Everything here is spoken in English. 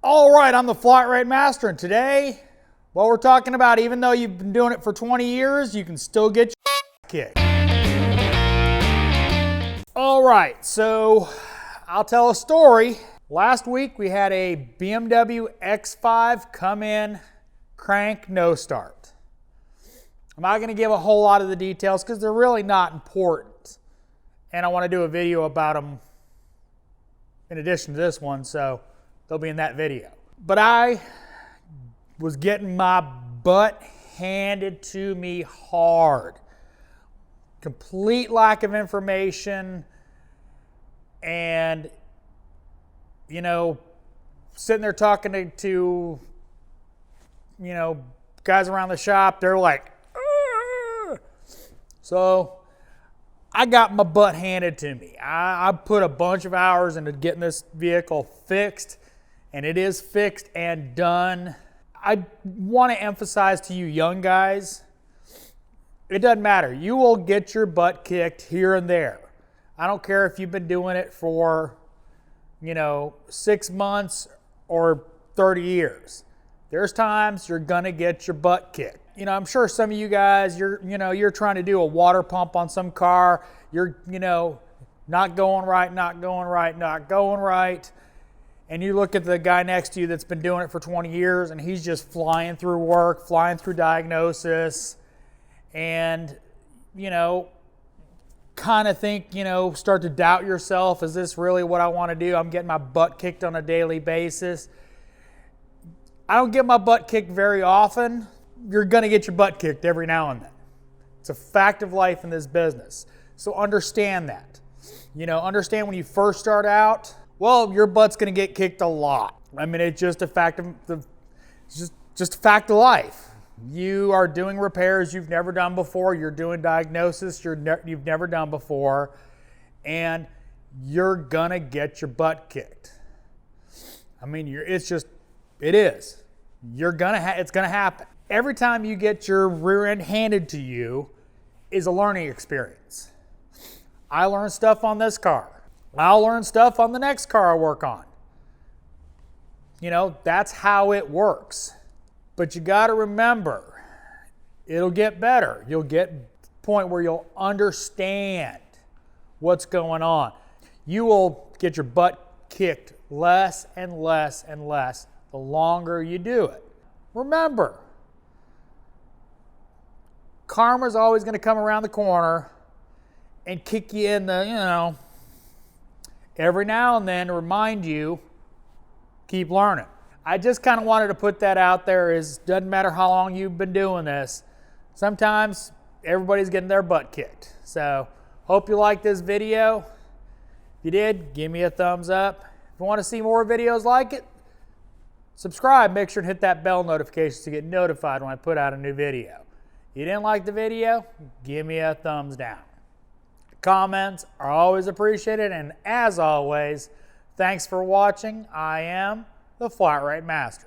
All right, I'm the Flat Rate Master, and today, what we're talking about, even though you've been doing it for 20 years, you can still get your kicked. All right, so I'll tell a story. Last week, we had a BMW X5 come in, crank, no start. I'm not going to give a whole lot of the details because they're really not important. And I want to do a video about them in addition to this one, so they'll be in that video. But I was getting my butt handed to me hard. Complete lack of information. And, you know, sitting there talking to guys around the shop, they're like, "Argh." So I got my butt handed to me. I put a bunch of hours into getting this vehicle fixed, and it is fixed and done. I want to emphasize to you young guys, it doesn't matter. You will get your butt kicked here and there. I don't care if you've been doing it for, 6 months or 30 years. There's times you're gonna get your butt kicked. I'm sure some of you guys, you're trying to do a water pump on some car. You're, not going right. And you look at the guy next to you that's been doing it for 20 years and he's just flying through work, flying through diagnosis, and, kind of think, start to doubt yourself. Is this really what I want to do? I'm getting my butt kicked on a daily basis. I don't get my butt kicked very often. You're going to get your butt kicked every now and then. It's a fact of life in this business. So understand that. Understand when you first start out, well, your butt's going to get kicked a lot. I mean, it's just a fact of just a fact of life. You are doing repairs you've never done before. You're doing diagnosis you've never done before, and you're gonna get your butt kicked. I mean, it is. It's gonna happen. Every time you get your rear end handed to you is a learning experience. I learned stuff on this car. I'll learn stuff on the next car I work on. That's how it works. But you got to remember, it'll get better. You'll get to the point where you'll understand what's going on. You will get your butt kicked less and less and less the longer you do it. Remember, karma's always going to come around the corner and kick you in the, every now and then to remind you, keep learning. I just kind of wanted to put that out there. Doesn't matter how long you've been doing this. Sometimes everybody's getting their butt kicked. So hope you liked this video. If you did, give me a thumbs up. If you want to see more videos like it, subscribe. Make sure to hit that bell notification to get notified when I put out a new video. If you didn't like the video, give me a thumbs down. Comments are always appreciated, and as always, thanks for watching. I am the Flat Rate Master.